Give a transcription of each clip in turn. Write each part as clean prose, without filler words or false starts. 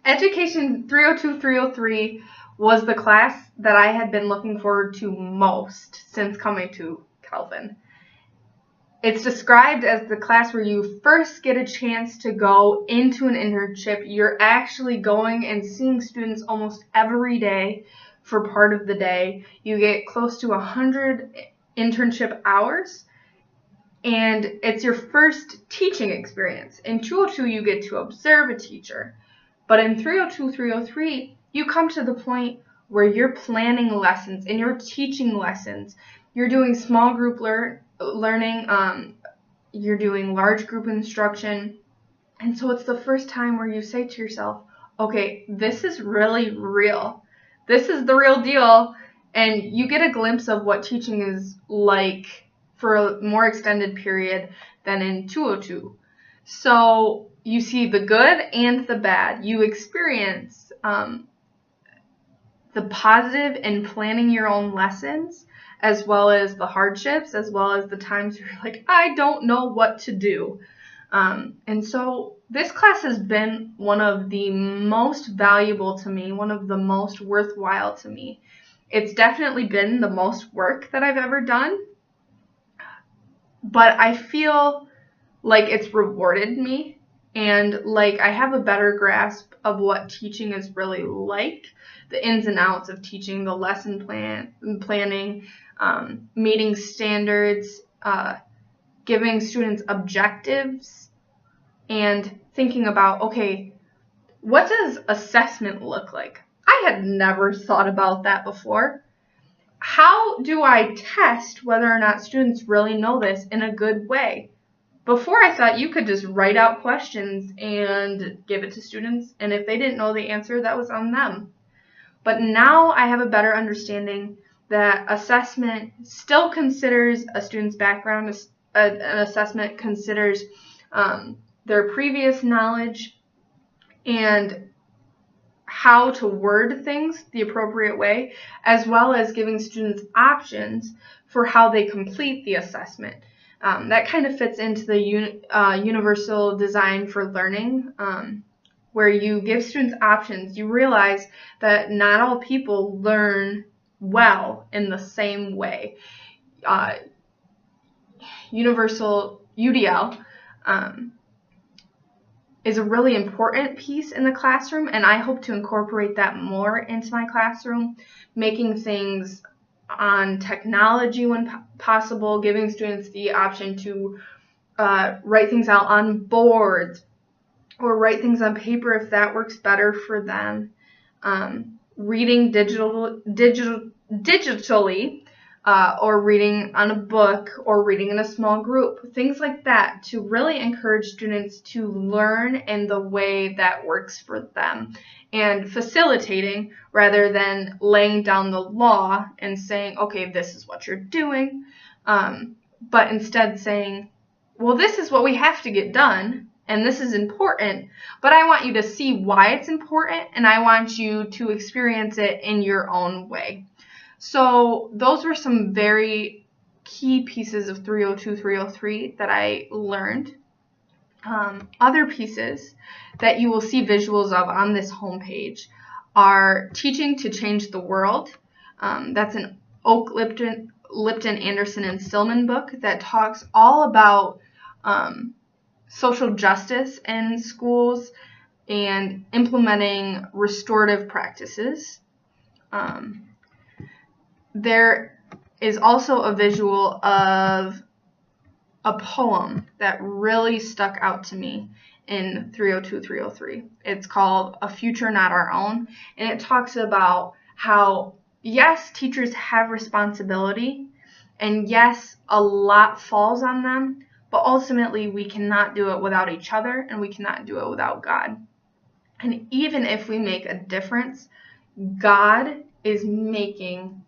Education 302-303 was the class that I had been looking forward to most since coming to Calvin. It's described as the class where you first get a chance to go into an internship. You're actually going and seeing students almost every day for part of the day. You get close to 100 internship hours, and it's your first teaching experience. In 202, you get to observe a teacher. But in 302-303, you come to the point where you're planning lessons and you're teaching lessons. You're doing small group learning. You're doing large group instruction. And so it's the first time where you say to yourself, okay, this is really real. This is the real deal. And you get a glimpse of what teaching is like for a more extended period than in 202. So you see the good and the bad. You experience the positive in planning your own lessons, as well as the hardships, as well as the times where you're like, I don't know what to do. And so this class has been one of the most valuable to me, one of the most worthwhile to me. It's definitely been the most work that I've ever done, but I feel like it's rewarded me, and like I have a better grasp of what teaching is really like, the ins and outs of teaching, the lesson planning, meeting standards, giving students objectives, and thinking about, okay, what does assessment look like? I had never thought about that before. How do I test whether or not students really know this in a good way? Before, I thought you could just write out questions and give it to students, and if they didn't know the answer, that was on them. But now I have a better understanding that assessment still considers a student's background. An assessment considers their previous knowledge and how to word things the appropriate way, as well as giving students options for how they complete the assessment. That kind of fits into the universal design for learning, where you give students options. You realize that not all people learn well in the same way. Universal UDL is a really important piece in the classroom, and I hope to incorporate that more into my classroom, making things on technology when possible, giving students the option to write things out on boards or write things on paper if that works better for them, reading digitally, or reading on a book, or reading in a small group, things like that, to really encourage students to learn in the way that works for them, and facilitating rather than laying down the law and saying, okay, this is what you're doing, but instead saying, well, this is what we have to get done, and this is important, but I want you to see why it's important, and I want you to experience it in your own way. So those were some very key pieces of 302-303 that I learned. Other pieces that you will see visuals of on this homepage are Teaching to Change the World. That's an Oak, Lipton, Anderson, and Stillman book that talks all about social justice in schools and implementing restorative practices. There is also a visual of a poem that really stuck out to me in 302-303. It's called A Future Not Our Own, and it talks about how, yes, teachers have responsibility, and yes, a lot falls on them, but ultimately we cannot do it without each other, and we cannot do it without God. And even if we make a difference, God is making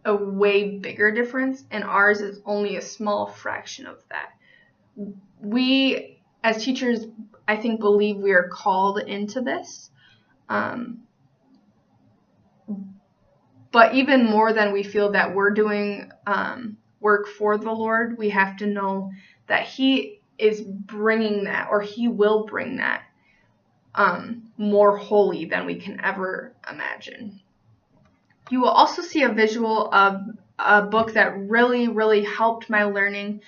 a way bigger difference, and ours is only a small fraction of that. We, as teachers, I think, believe we are called into this. But even more than we feel that we're doing work for the Lord, we have to know that He is bringing that, or He will bring that. more holy than we can ever imagine. You will also see a visual of a book that really, really helped my learning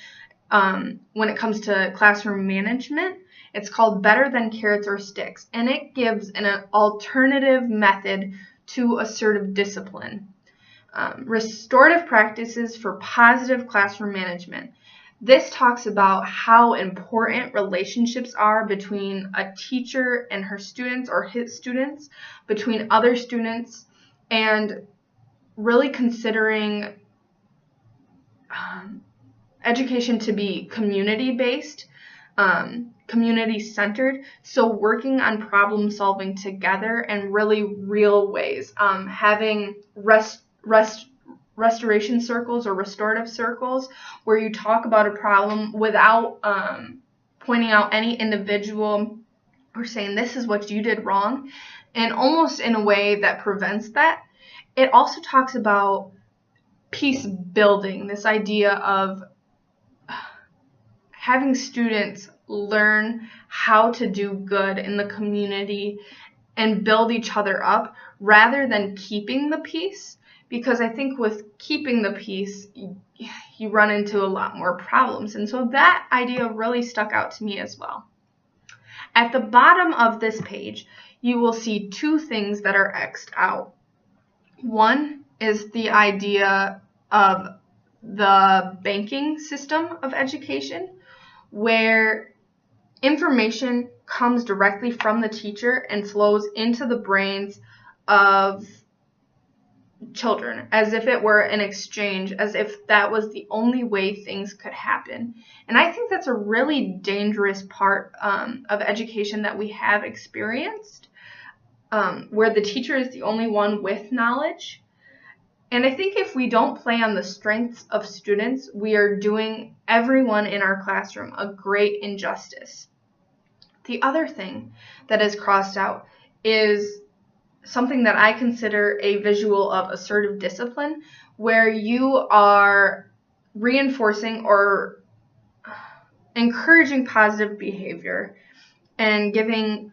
when it comes to classroom management. It's called Better Than Carrots or Sticks, and it gives an alternative method to assertive discipline. Restorative practices for positive classroom management. This talks about how important relationships are between a teacher and her students or his students, between other students, and really considering education to be community-based, community-centered, so working on problem solving together in really real ways, having restoration circles or restorative circles where you talk about a problem without pointing out any individual or saying this is what you did wrong, and almost in a way that prevents that. It also talks about peace building, this idea of having students learn how to do good in the community and build each other up rather than keeping the peace, because I think with keeping the peace you run into a lot more problems, and so that idea really stuck out to me as well. At the bottom of this page you will see two things that are X'd out. One is the idea of the banking system of education, where information comes directly from the teacher and flows into the brains of children, as if it were an exchange, as if that was the only way things could happen. And I think that's a really dangerous part of education that we have experienced, where the teacher is the only one with knowledge. And I think if we don't play on the strengths of students, we are doing everyone in our classroom a great injustice. The other thing that is crossed out is something that I consider a visual of assertive discipline, where you are reinforcing or encouraging positive behavior and giving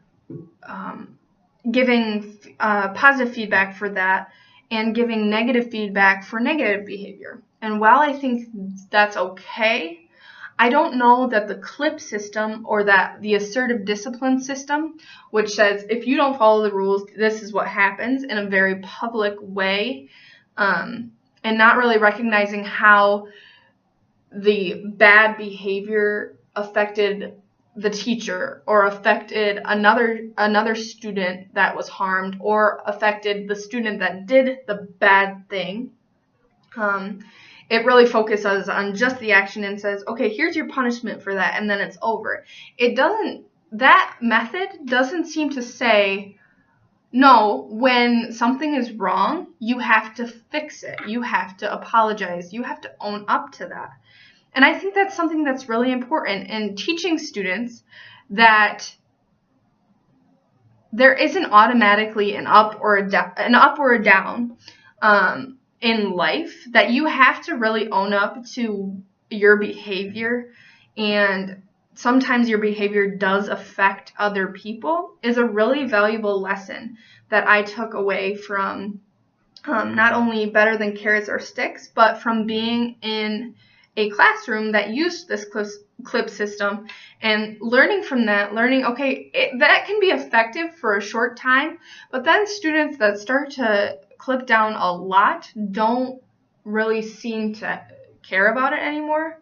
positive feedback for that, and giving negative feedback for negative behavior. And while I think that's okay, I don't know that the CLIP system or that the assertive discipline system, which says if you don't follow the rules, this is what happens, in a very public way, and not really recognizing how the bad behavior affected the teacher or affected another student that was harmed or affected the student that did the bad thing. It really focuses on just the action and says, okay, here's your punishment for that, and then it's over. That method doesn't seem to say, no, when something is wrong, you have to fix it. You have to apologize. You have to own up to that. And I think that's something that's really important in teaching students, that there isn't automatically an up or a down in life, that you have to really own up to your behavior, and sometimes your behavior does affect other people, is a really valuable lesson that I took away from not only Better Than Carrots or Sticks, but from being in a classroom that used this CLIP system and learning from that, okay, that can be effective for a short time, but then students that start to clip down a lot don't really seem to care about it anymore.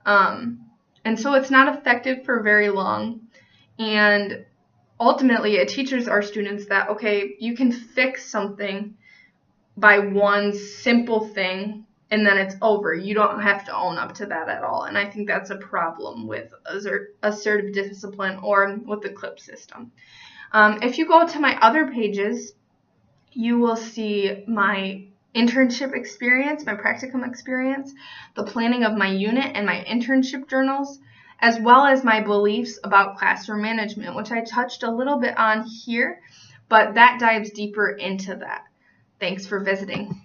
And so it's not effective for very long. And ultimately it teaches our students that, okay, you can fix something by one simple thing, and then it's over. You don't have to own up to that at all. And I think that's a problem with assertive discipline or with the CLIP system. If you go to my other pages, you will see my internship experience, my practicum experience, the planning of my unit and my internship journals, as well as my beliefs about classroom management, which I touched a little bit on here, but that dives deeper into that. Thanks for visiting.